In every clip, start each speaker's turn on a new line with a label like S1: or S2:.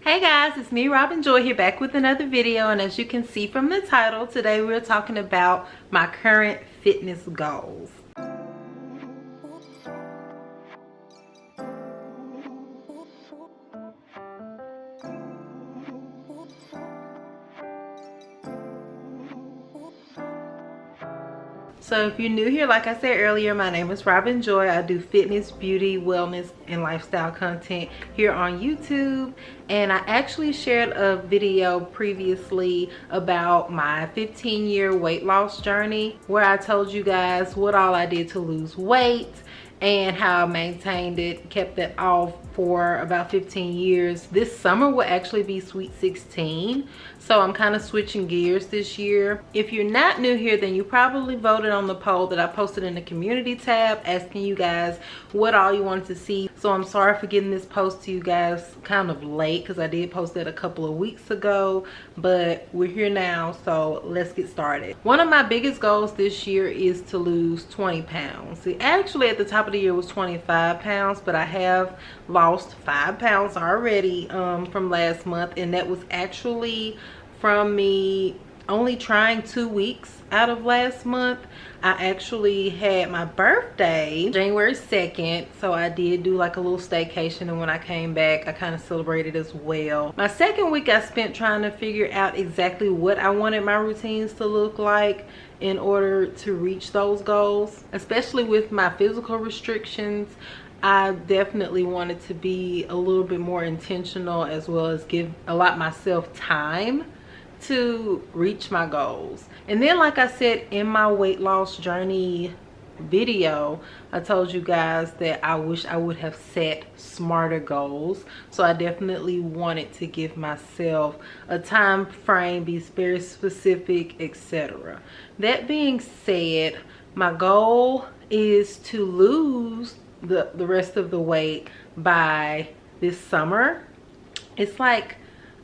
S1: Hey guys, it's me, Robin Joy, here back with another video, and as you can see from the title, today we're talking about my current fitness goals. So if you're new here, like I said earlier, my name is Robin Joy. I do fitness, beauty, wellness, and lifestyle content here on YouTube. And I actually shared a video previously about my 15-year weight loss journey, where I told you guys what all I did to lose weight and how I maintained it, kept it off for about 15 years. This summer will actually be sweet 16, so I'm kind of switching gears this year. If you're not new here, then you probably voted on the poll that I posted in the community tab asking you guys what all you wanted to see. So I'm sorry for getting this post to you guys kind of late, because I did post it a couple of weeks ago, but we're here now, so let's get started. One of my biggest goals this year is to lose 20 pounds. See, actually at the top of the year was 25 pounds, but I have lost 5 pounds already from last month, and that was actually from me only trying 2 weeks out of last month. I actually had my birthday January 2nd, so I did do like a little staycation, and when I came back I kind of celebrated as well. My second week I spent trying to figure out exactly what I wanted my routines to look like in order to reach those goals, especially with my physical restrictions. I definitely wanted to be a little bit more intentional, as well as allot myself time to reach my goals. And then, like I said in my weight loss journey video, I told you guys that I wish I would have set smarter goals. So I definitely wanted to give myself a time frame, be very specific, etc. That being said, my goal is to lose the rest of the weight by this summer. It's like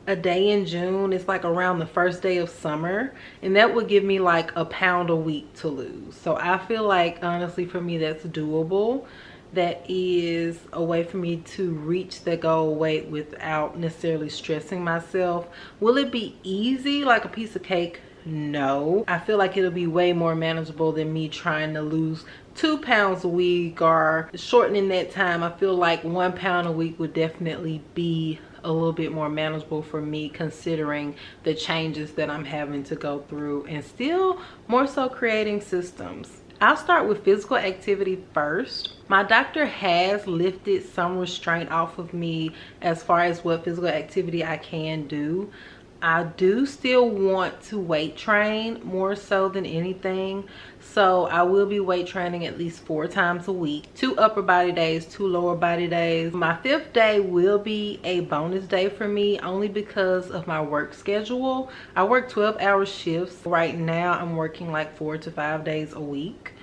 S1: a day in June. It's like around the first day of summer, and that would give me like a pound a week to lose. So I feel like, honestly, for me, that's doable. That is a way for me to reach the goal weight without necessarily stressing myself. Will it be easy like a piece of cake? No. I feel like it'll be way more manageable than me trying to lose 2 pounds a week or shortening that time. I feel like 1 pound a week would definitely be a little bit more manageable for me, considering the changes that I'm having to go through, and still more so creating systems. I'll start with physical activity first. My doctor has lifted some restraint off of me as far as what physical activity I can do. I do still want to weight train more so than anything. So I will be weight training at least 4 times a week. 2 upper body days, 2 lower body days. My 5th day will be a bonus day for me, only because of my work schedule. I work 12-hour shifts. Right now I'm working like 4 to 5 days a week.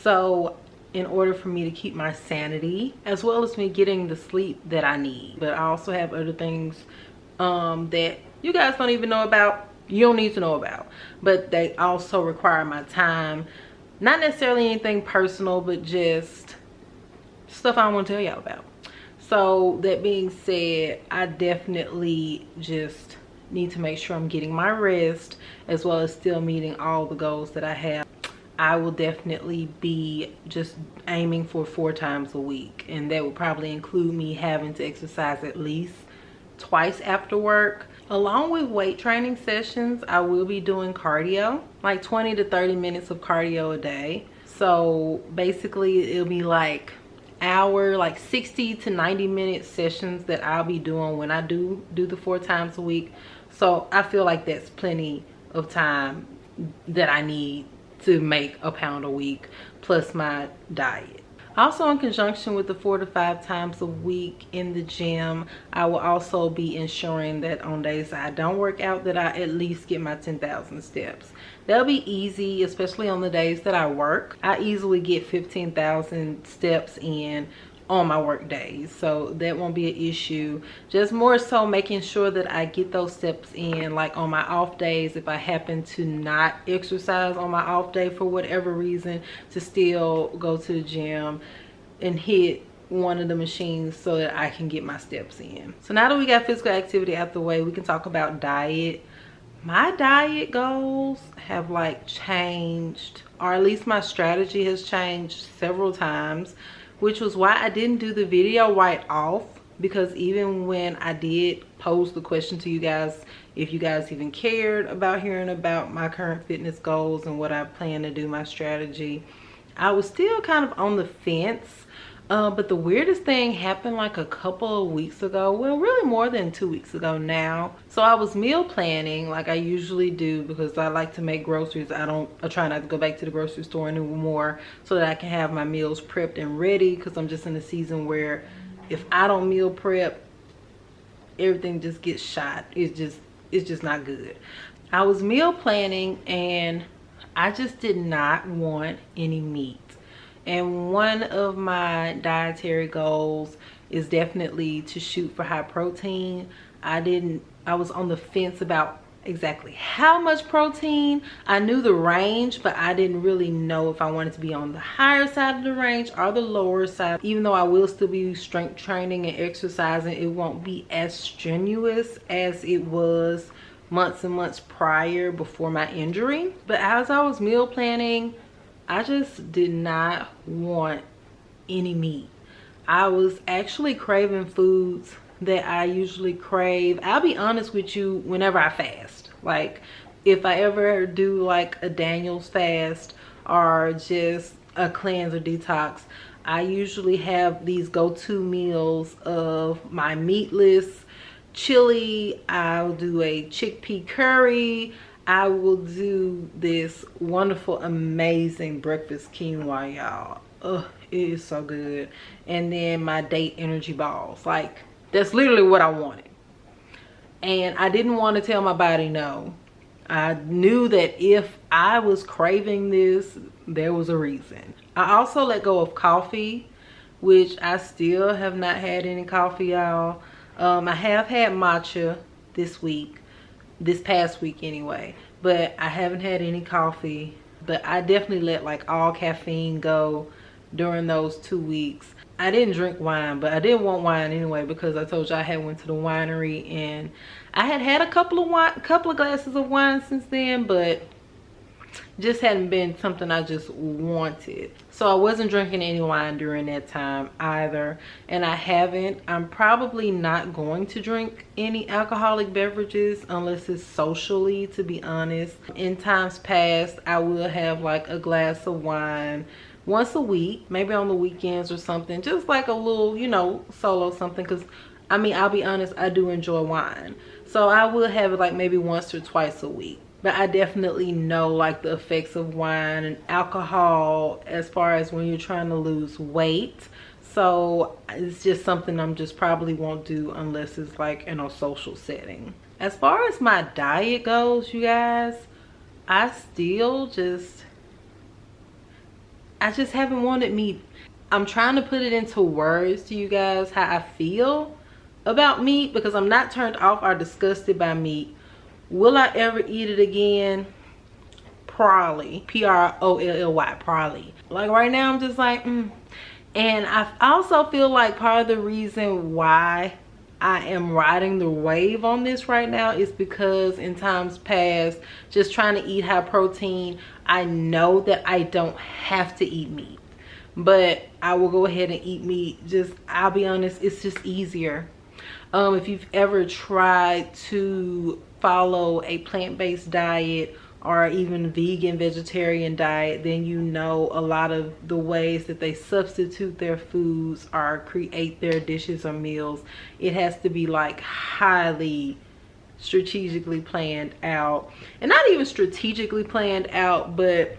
S1: So in order for me to keep my sanity, as well as me getting the sleep that I need. But I also have other things that you guys don't even know about, you don't need to know about, but they also require my time. Not necessarily anything personal, but just stuff I don't want to tell y'all about. So that being said, I definitely just need to make sure I'm getting my rest, as well as still meeting all the goals that I have. I will definitely be just aiming for 4 times a week, and that would probably include me having to exercise at least twice after work. Along with weight training sessions, I will be doing cardio, like 20 to 30 minutes of cardio a day. So basically it'll be like 60 to 90 minute sessions that I'll be doing when I do the 4 times a week. So I feel like that's plenty of time that I need to make a pound a week, plus my diet. Also, in conjunction with the 4 to 5 times a week in the gym, I will also be ensuring that on days that I don't work out, that I at least get my 10,000 steps. That'll be easy, especially on the days that I work. I easily get 15,000 steps in on my work days, so that won't be an issue. Just more so making sure that I get those steps in, like on my off days, if I happen to not exercise on my off day for whatever reason, to still go to the gym and hit one of the machines so that I can get my steps in. So now that we got physical activity out the way, we can talk about diet. My diet goals have like changed, or at least my strategy has changed several times, which was why I didn't do the video right off, because even when I did pose the question to you guys, if you guys even cared about hearing about my current fitness goals and what I plan to do, my strategy, I was still kind of on the fence. But the weirdest thing happened like a couple of weeks ago. Well, really more than 2 weeks ago now. So I was meal planning like I usually do, because I like to make groceries. I try not to go back to the grocery store anymore, so that I can have my meals prepped and ready, because I'm just in a season where if I don't meal prep, everything just gets shot. It's just not good. I was meal planning and I just did not want any meat. And one of my dietary goals is definitely to shoot for high protein. I was on the fence about exactly how much protein. I knew the range, but I didn't really know if I wanted to be on the higher side of the range or the lower side. Even though I will still be strength training and exercising, it won't be as strenuous as it was months and months prior before my injury. But as I was meal planning, I just did not want any meat. I was actually craving foods that I usually crave. I'll be honest with you, whenever I fast. Like if I ever do like a Daniel's fast or just a cleanse or detox, I usually have these go-to meals of my meatless chili. I'll do a chickpea curry. I will do this wonderful, amazing breakfast quinoa, y'all. Ugh, it is so good. And then my date energy balls. Like, that's literally what I wanted. And I didn't want to tell my body no. I knew that if I was craving this, there was a reason. I also let go of coffee, which I still have not had any coffee, y'all. I have had matcha this past week anyway, but I haven't had any coffee. But I definitely let like all caffeine go during those 2 weeks. I didn't drink wine, but I didn't want wine anyway, because I told you I had went to the winery and I had a couple of glasses of wine since then, but just hadn't been something I just wanted. So I wasn't drinking any wine during that time either, and I'm probably not going to drink any alcoholic beverages unless it's socially, to be honest. In times past, I will have like a glass of wine once a week, maybe on the weekends or something, just like a little, you know, solo something, because I mean, I'll be honest, I do enjoy wine, so I will have it like maybe once or twice a week. But I definitely know like the effects of wine and alcohol as far as when you're trying to lose weight. So it's just something I'm just probably won't do unless it's like in a social setting. As far as my diet goes, you guys, I just haven't wanted meat. I'm trying to put it into words to you guys how I feel about meat, because I'm not turned off or disgusted by meat. Will I ever eat it again? Probably. P-R-O-L-L-Y, probably. Like right now I'm just like, And I also feel like part of the reason why I am riding the wave on this right now is because in times past, just trying to eat high protein, I know that I don't have to eat meat, but I will go ahead and eat meat. I'll be honest, it's just easier. If you've ever tried to follow a plant-based diet or even vegan vegetarian diet, then you know a lot of the ways that they substitute their foods or create their dishes or meals. It has to be like highly strategically planned out, and not even strategically planned out, but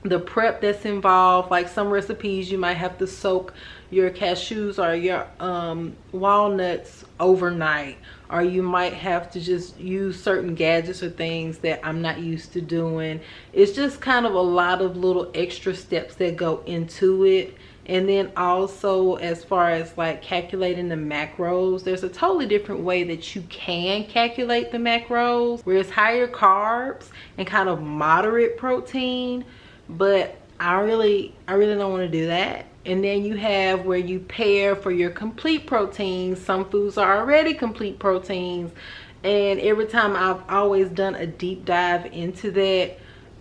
S1: the prep that's involved. Like some recipes you might have to soak your cashews or your walnuts overnight, or you might have to just use certain gadgets or things that I'm not used to doing. It's just kind of a lot of little extra steps that go into it. And then also as far as like calculating the macros, there's a totally different way that you can calculate the macros, where it's higher carbs and kind of moderate protein. But I really don't want to do that. And then you have where you pair for your complete proteins. Some foods are already complete proteins, and every time I've always done a deep dive into that,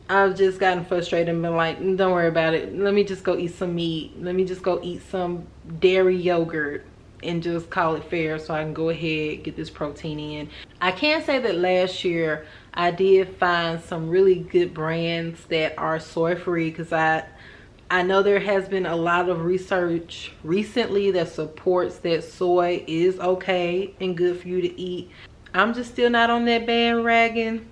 S1: I've just gotten frustrated and been like, don't worry about it, let me just go eat some meat, let me just go eat some dairy yogurt and just call it fair, so I can go ahead get this protein in. I can say that last year I did find some really good brands that are soy free, because I know there has been a lot of research recently that supports that soy is okay and good for you to eat. I'm just still not on that bandwagon.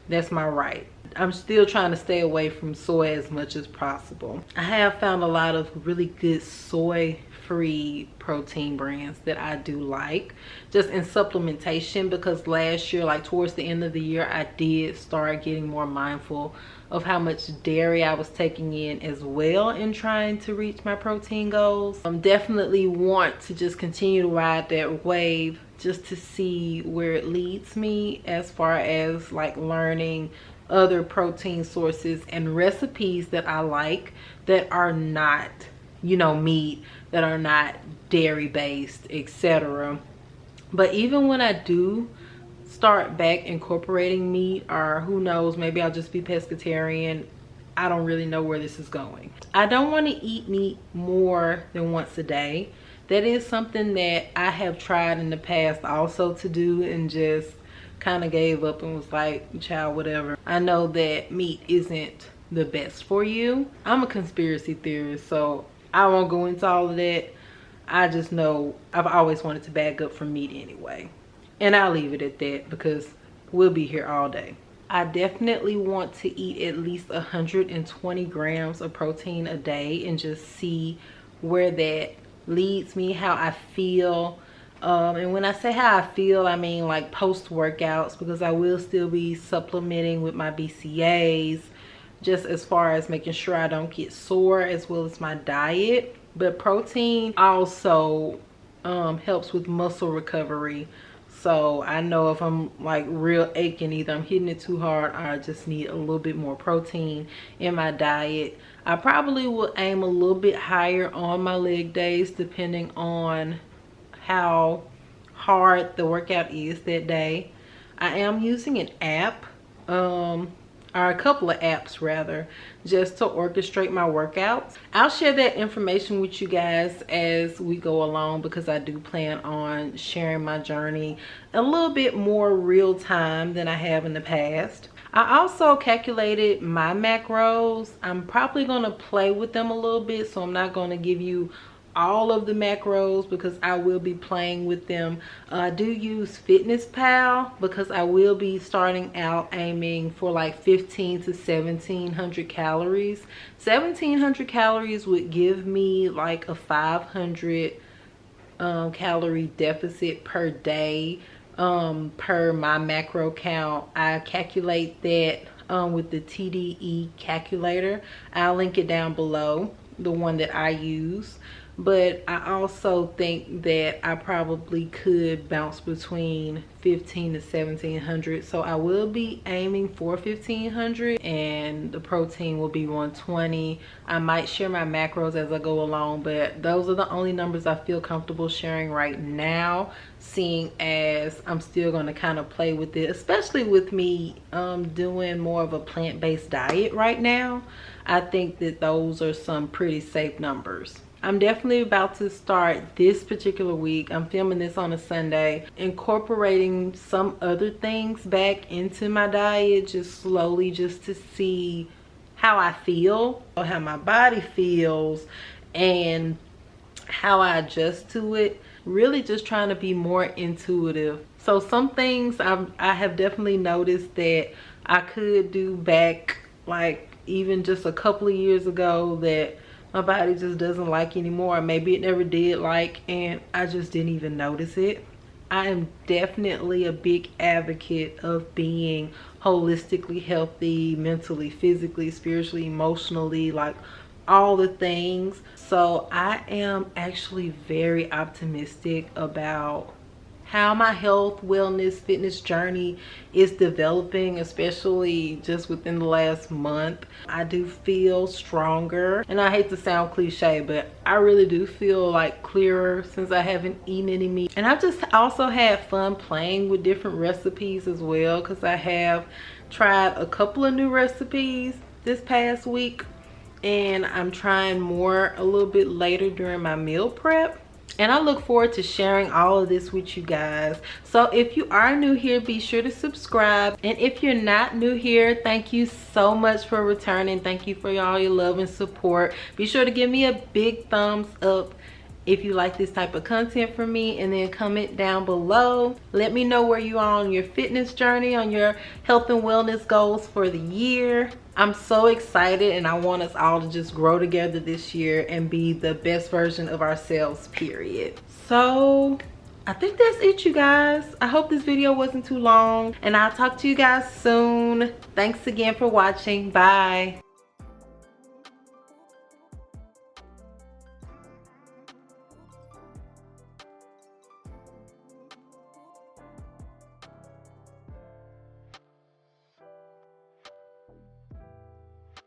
S1: That's my right. I'm still trying to stay away from soy as much as possible. I have found a lot of really good soy free protein brands that I do like, just in supplementation, because last year, like towards the end of the year, I did start getting more mindful of how much dairy I was taking in as well in trying to reach my protein goals. Definitely want to just continue to ride that wave just to see where it leads me, as far as like learning other protein sources and recipes that I like that are not, you know, meat, that are not dairy based, etc. But even when I do start back incorporating meat, or who knows, maybe I'll just be pescatarian, I don't really know where this is going. I don't want to eat meat more than once a day. That is something that I have tried in the past also to do, and just kind of gave up and was like, child, whatever. I know that meat isn't the best for you. I'm a conspiracy theorist, so I won't go into all of that. I just know I've always wanted to bag up from meat anyway. And I'll leave it at that, because we'll be here all day. I definitely want to eat at least 120 grams of protein a day and just see where that leads me, how I feel. And when I say how I feel, I mean like post workouts, because I will still be supplementing with my BCAAs, just as far as making sure I don't get sore, as well as my diet. But protein also helps with muscle recovery. So I know if I'm like real aching, either I'm hitting it too hard, or I just need a little bit more protein in my diet. I probably will aim a little bit higher on my leg days, depending on how hard the workout is that day. I am using an app, or a couple of apps rather, just to orchestrate my workouts. I'll share that information with you guys as we go along, because I do plan on sharing my journey a little bit more real time than I have in the past. I also calculated my macros. I'm probably going to play with them a little bit, so I'm not going to give you all of the macros, because I will be playing with them. I do use FitnessPal, because I will be starting out aiming for like 15 to 1700 calories. 1700 calories would give me like a 500 calorie deficit per day, per my macro count. I calculate that with the TDE calculator. I'll link it down below, the one that I use. But I also think that I probably could bounce between 15 to 1700. So I will be aiming for 1500, and the protein will be 120. I might share my macros as I go along, but those are the only numbers I feel comfortable sharing right now, seeing as I'm still going to kind of play with it, especially with me doing more of a plant-based diet right now. I think that those are some pretty safe numbers. I'm definitely about to start this particular week. I'm filming this on a Sunday, incorporating some other things back into my diet, just slowly, just to see how I feel, how my body feels, and how I adjust to it. Really just trying to be more intuitive. So some things I have definitely noticed that I could do back, like even just a couple of years ago, that my body just doesn't like anymore. Maybe it never did like, and I just didn't even notice it. I am definitely a big advocate of being holistically healthy, mentally, physically, spiritually, emotionally, like all the things. So I am actually very optimistic about how my health, wellness, fitness journey is developing, especially just within the last month. I do feel stronger, and I hate to sound cliche, but I really do feel like clearer since I haven't eaten any meat. And I've just also had fun playing with different recipes as well, because I have tried a couple of new recipes this past week, and I'm trying more a little bit later during my meal prep. And I look forward to sharing all of this with you guys. So if you are new here, be sure to subscribe. And if you're not new here, thank you so much for returning. Thank you for all your love and support. Be sure to give me a big thumbs up if you like this type of content from me, and then comment down below. Let me know where you are on your fitness journey, on your health and wellness goals for the year. I'm so excited, and I want us all to just grow together this year and be the best version of ourselves, period. So I think that's it, you guys. I hope this video wasn't too long, and I'll talk to you guys soon. Thanks again for watching. Bye.